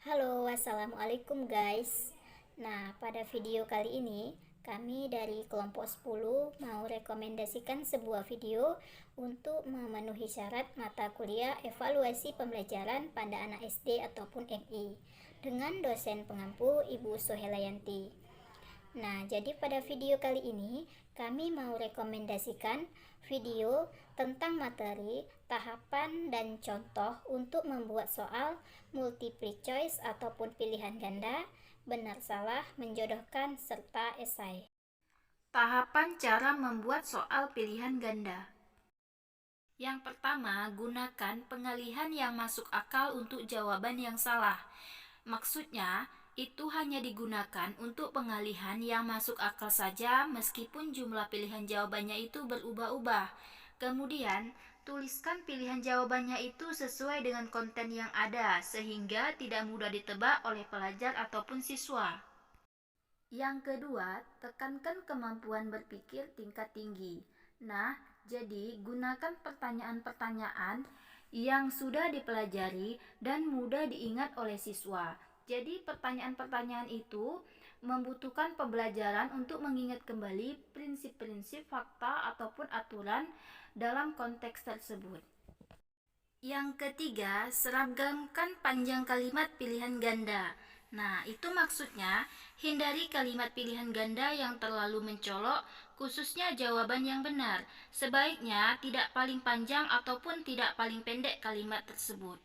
Halo, assalamualaikum guys. Nah, pada video kali ini kami dari kelompok 10 mau rekomendasikan sebuah video untuk memenuhi syarat mata kuliah evaluasi pembelajaran pada anak SD ataupun MI dengan dosen pengampu Ibu Sohelayanti. Nah, jadi pada video kali ini kami mau rekomendasikan video tentang materi, tahapan, dan contoh untuk membuat soal multiple choice ataupun pilihan ganda, benar salah, menjodohkan, serta esai. Tahapan cara membuat soal pilihan ganda. Yang pertama, gunakan pengalihan yang masuk akal untuk jawaban yang salah. Maksudnya, itu hanya digunakan untuk pengalihan yang masuk akal saja meskipun jumlah pilihan jawabannya itu berubah-ubah. Kemudian, tuliskan pilihan jawabannya itu sesuai dengan konten yang ada sehingga tidak mudah ditebak oleh pelajar ataupun siswa. Yang kedua, tekankan kemampuan berpikir tingkat tinggi. Nah, jadi gunakan pertanyaan-pertanyaan yang sudah dipelajari dan mudah diingat oleh siswa. Jadi pertanyaan-pertanyaan itu membutuhkan pembelajaran untuk mengingat kembali prinsip-prinsip, fakta, ataupun aturan dalam konteks tersebut. Yang ketiga, seragamkan panjang kalimat pilihan ganda. Nah, itu maksudnya hindari kalimat pilihan ganda yang terlalu mencolok, khususnya jawaban yang benar. Sebaiknya tidak paling panjang ataupun tidak paling pendek kalimat tersebut.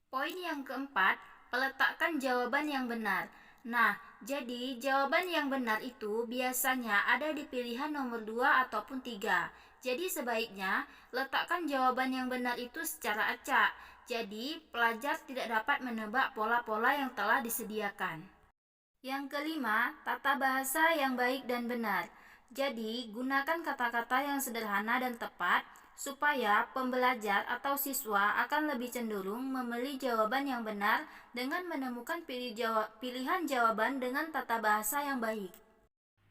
Poin yang keempat, letakkan jawaban yang benar. Nah, jadi jawaban yang benar itu biasanya ada di pilihan nomor 2 ataupun 3. Jadi sebaiknya letakkan jawaban yang benar itu secara acak. Jadi pelajar tidak dapat menebak pola-pola yang telah disediakan. Yang kelima, tata bahasa yang baik dan benar. Jadi gunakan kata-kata yang sederhana dan tepat supaya pembelajar atau siswa akan lebih cenderung memilih jawaban yang benar dengan menemukan pilihan jawaban dengan tata bahasa yang baik.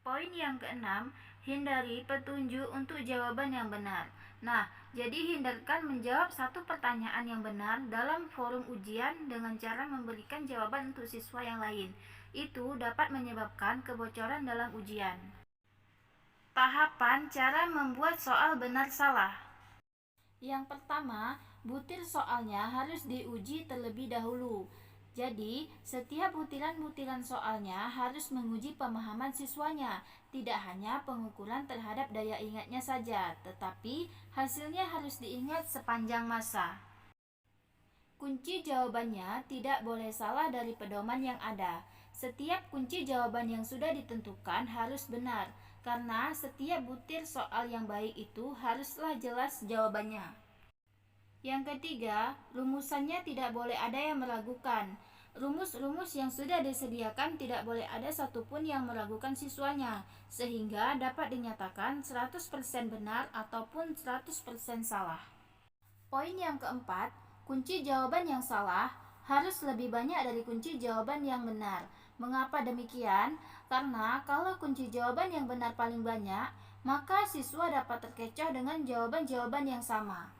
Poin yang keenam, hindari petunjuk untuk jawaban yang benar. Nah, jadi hindarkan menjawab satu pertanyaan yang benar dalam forum ujian dengan cara memberikan jawaban untuk siswa yang lain. Itu dapat menyebabkan kebocoran dalam ujian. Tahapan cara membuat soal benar salah. Yang pertama, butir soalnya harus diuji terlebih dahulu. Jadi, setiap butiran-butiran soalnya harus menguji pemahaman siswanya, tidak hanya pengukuran terhadap daya ingatnya saja, tetapi hasilnya harus diingat sepanjang masa. Kunci jawabannya tidak boleh salah dari pedoman yang ada. Setiap kunci jawaban yang sudah ditentukan harus benar, karena setiap butir soal yang baik itu haruslah jelas jawabannya. Yang ketiga, rumusannya tidak boleh ada yang meragukan. Rumus-rumus yang sudah disediakan tidak boleh ada satupun yang meragukan siswanya, sehingga dapat dinyatakan 100% benar ataupun 100% salah. Poin yang keempat, kunci jawaban yang salah harus lebih banyak dari kunci jawaban yang benar. Mengapa demikian? Karena kalau kunci jawaban yang benar paling banyak, maka siswa dapat terkecoh dengan jawaban-jawaban yang sama.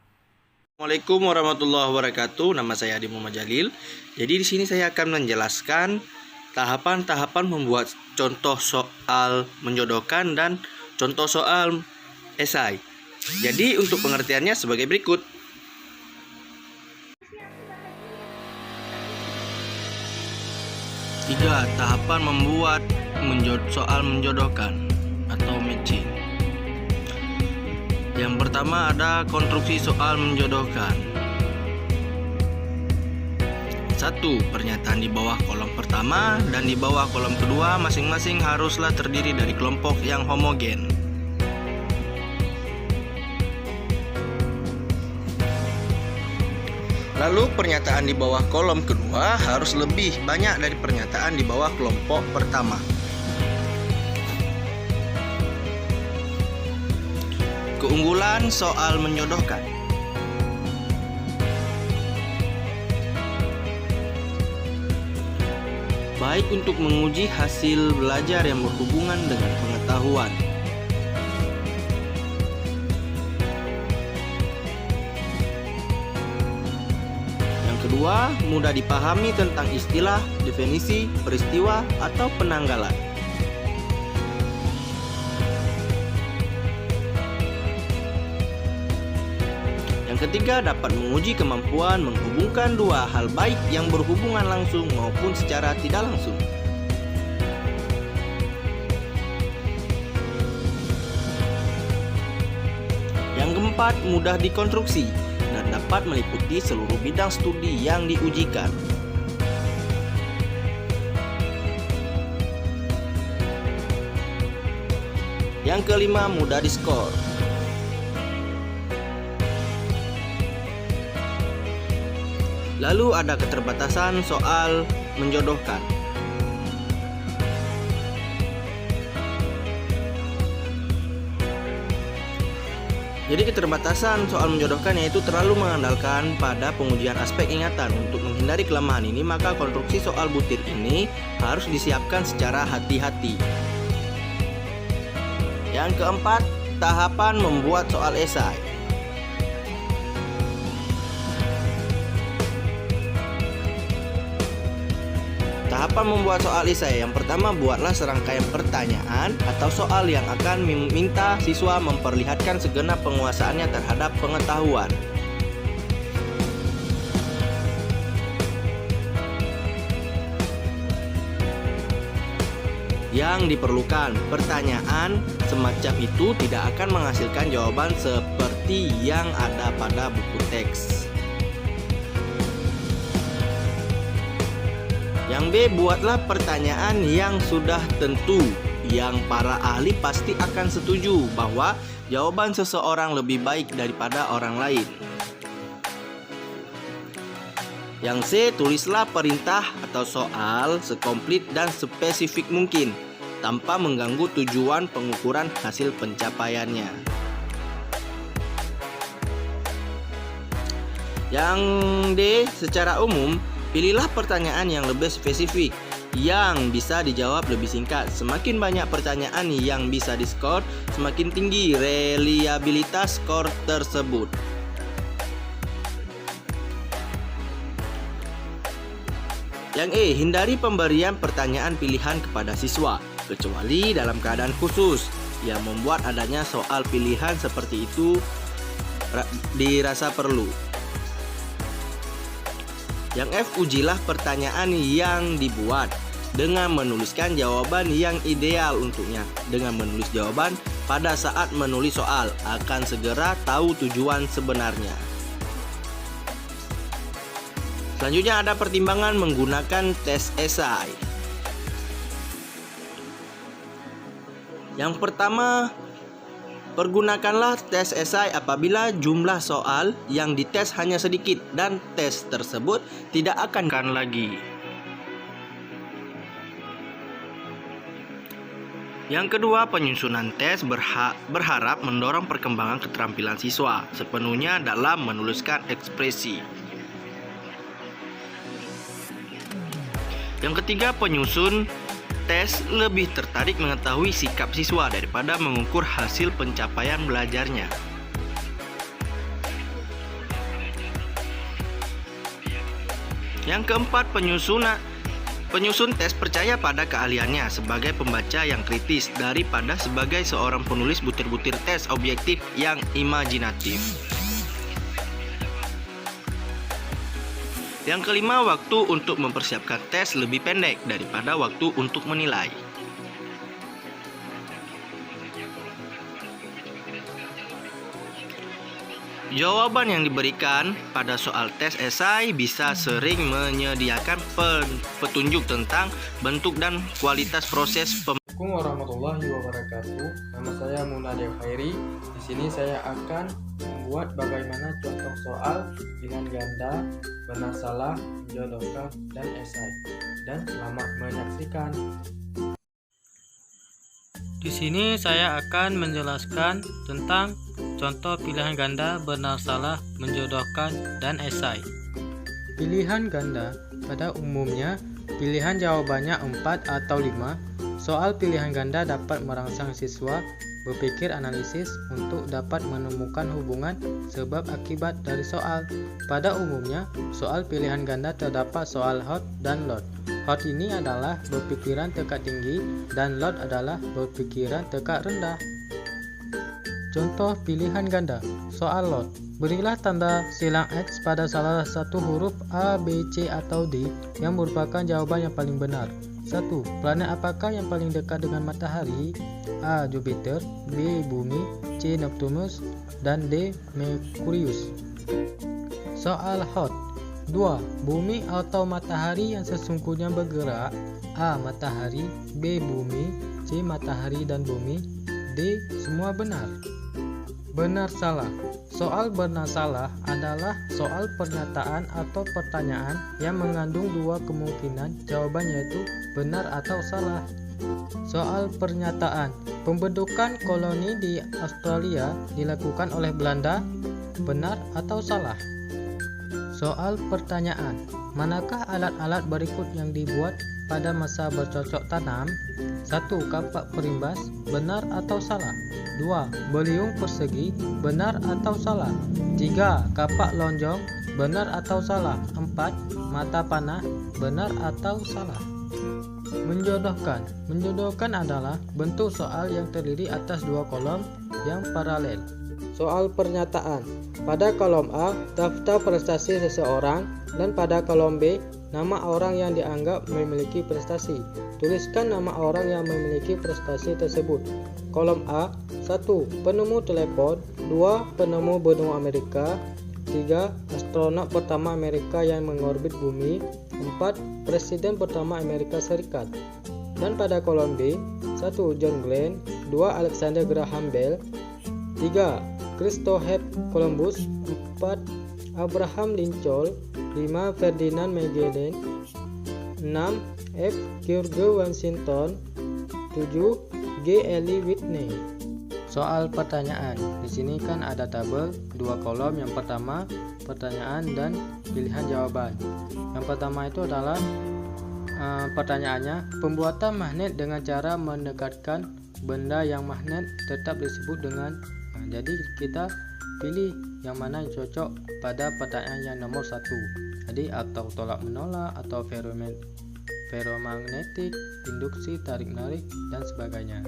Assalamualaikum warahmatullahi wabarakatuh. Nama saya Adi Muhammad Jalil. Jadi di sini saya akan menjelaskan tahapan-tahapan membuat contoh soal menjodohkan dan contoh soal esai. Jadi untuk pengertiannya sebagai berikut. Tiga tahapan membuat soal menjodohkan atau matching. Yang pertama ada konstruksi soal menjodohkan. 1. Pernyataan di bawah kolom pertama dan di bawah kolom kedua masing-masing haruslah terdiri dari kelompok yang homogen. Lalu pernyataan di bawah kolom kedua harus lebih banyak dari pernyataan di bawah kelompok pertama. Keunggulan soal menjodohkan. Baik untuk menguji hasil belajar yang berhubungan dengan pengetahuan. kedua, mudah dipahami tentang istilah, definisi, peristiwa, atau penanggalan. Yang ketiga, dapat menguji kemampuan menghubungkan dua hal baik yang berhubungan langsung maupun secara tidak langsung. Yang keempat, mudah dikonstruksi dan dapat meliputi seluruh bidang studi yang diujikan. Yang kelima, mudah diskor. Lalu ada keterbatasan soal menjodohkan. Jadi keterbatasan soal menjodohkan yaitu terlalu mengandalkan pada pengujian aspek ingatan. Untuk menghindari kelemahan ini, maka konstruksi soal butir ini harus disiapkan secara hati-hati. Yang keempat, tahapan membuat soal esai. Tahapan membuat soal esai. Yang pertama, buatlah serangkaian pertanyaan atau soal yang akan meminta siswa memperlihatkan segenap penguasaannya terhadap pengetahuan. Yang diperlukan, pertanyaan semacam itu tidak akan menghasilkan jawaban seperti yang ada pada buku teks. Yang B, buatlah pertanyaan yang sudah tentu, yang para ahli pasti akan setuju bahwa jawaban seseorang lebih baik daripada orang lain. Yang C, tulislah perintah atau soal sekomplit dan spesifik mungkin, tanpa mengganggu tujuan pengukuran hasil pencapaiannya. Yang D, secara umum, pilihlah pertanyaan yang lebih spesifik, yang bisa dijawab lebih singkat. Semakin banyak pertanyaan yang bisa diskor, semakin tinggi reliabilitas skor tersebut. Yang E, hindari pemberian pertanyaan pilihan kepada siswa, kecuali dalam keadaan khusus yang membuat adanya soal pilihan seperti itu dirasa perlu. Yang F, ujilah pertanyaan yang dibuat dengan menuliskan jawaban yang ideal untuknya. Dengan menulis jawaban pada saat menulis soal, akan segera tahu tujuan sebenarnya. Selanjutnya ada pertimbangan menggunakan tes esai. Yang pertama, pergunakanlah tes esai apabila jumlah soal yang dites hanya sedikit dan tes tersebut tidak akan lagi. Yang kedua, penyusunan tes berharap mendorong perkembangan keterampilan siswa sepenuhnya dalam menuliskan ekspresi. Yang ketiga, penyusun tes lebih tertarik mengetahui sikap siswa daripada mengukur hasil pencapaian belajarnya. Yang keempat, penyusun tes percaya pada keahliannya sebagai pembaca yang kritis daripada sebagai seorang penulis butir-butir tes objektif yang imajinatif. Yang kelima, waktu untuk mempersiapkan tes lebih pendek daripada waktu untuk menilai. Jawaban yang diberikan pada soal tes esai bisa sering menyediakan petunjuk tentang bentuk dan kualitas proses Assalamualaikum warahmatullahi wabarakatuh. Nama saya Munadil Khairi. Di sini saya akan membuat bagaimana contoh soal pilihan ganda, benar salah, menjodohkan, dan esai. Dan selamat menyaksikan. Di sini saya akan menjelaskan tentang contoh pilihan ganda, benar salah, menjodohkan, dan esai. Pilihan ganda pada umumnya pilihan jawabannya 4 atau 5. Soal pilihan ganda dapat merangsang siswa berpikir analisis untuk dapat menemukan hubungan sebab akibat dari soal. Pada umumnya, soal pilihan ganda terdapat soal hot dan lot. Hot ini adalah berpikiran tekad tinggi dan lot adalah berpikiran tekad rendah. Contoh pilihan ganda. Soal lot. Berilah tanda silang X pada salah satu huruf A, B, C, atau D yang merupakan jawaban yang paling benar. 1. Planet apakah yang paling dekat dengan matahari? A. Jupiter, B. Bumi, C. Neptunus, dan D. Merkurius. Soal hot. 2. Bumi atau matahari yang sesungguhnya bergerak? A. Matahari, B. Bumi, C. Matahari dan bumi, D. Semua benar. Benar salah. Soal benar salah adalah soal pernyataan atau pertanyaan yang mengandung dua kemungkinan jawaban, yaitu benar atau salah. Soal pernyataan. Pembentukan koloni di Australia dilakukan oleh Belanda. Benar atau salah? Soal pertanyaan. Manakah alat-alat berikut yang dibuat pada masa bercocok tanam? 1. Kapak perimbas. Benar atau salah? 2. Beliung persegi. Benar atau salah? 3. Kapak lonjong. Benar atau salah? 4. Mata panah. Benar atau salah? Menjodohkan. Menjodohkan adalah bentuk soal yang terdiri atas dua kolom yang paralel. Soal pernyataan. Pada kolom A, daftar prestasi seseorang, dan pada kolom B, nama orang yang dianggap memiliki prestasi. Tuliskan nama orang yang memiliki prestasi tersebut. Kolom A. 1. Penemu telepon. 2. Penemu benua Amerika. 3. Astronot pertama Amerika yang mengorbit bumi. 4. Presiden pertama Amerika Serikat. Dan pada kolom B. 1. John Glenn. 2. Alexander Graham Bell. 3. Christopher Columbus. 4. Abraham Lincoln. 5. Ferdinand Magellan. 6. F. George Washington. 7. G. Eli Whitney. Soal pertanyaan. Di sini kan ada tabel dua kolom. Yang pertama pertanyaan dan pilihan jawaban. Yang pertama itu adalah pertanyaannya, pembuatan magnet dengan cara mendekatkan benda yang magnet tetap disebut dengan. Jadi kita pilih yang mana yang cocok pada pertanyaan yang nomor 1. Jadi atau tolak menolak, atau feromagnetik, induksi, tarik menarik, dan sebagainya.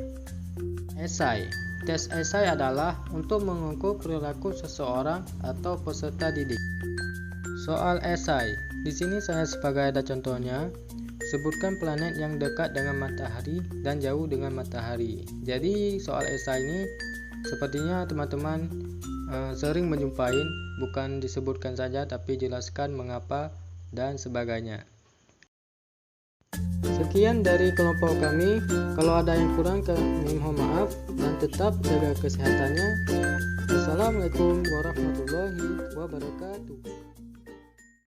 Esai. Tes esai adalah untuk mengukur perilaku seseorang atau peserta didik. Soal esai. Di sini saya sebagai ada contohnya. Sebutkan planet yang dekat dengan matahari dan jauh dengan matahari. Jadi soal esai ini sepertinya teman-teman sering menjumpai, bukan disebutkan saja tapi jelaskan mengapa dan sebagainya. Sekian dari kelompok kami. Kalau ada yang kurang kami mohon maaf, dan tetap jaga kesehatannya. Assalamualaikum warahmatullahi wabarakatuh.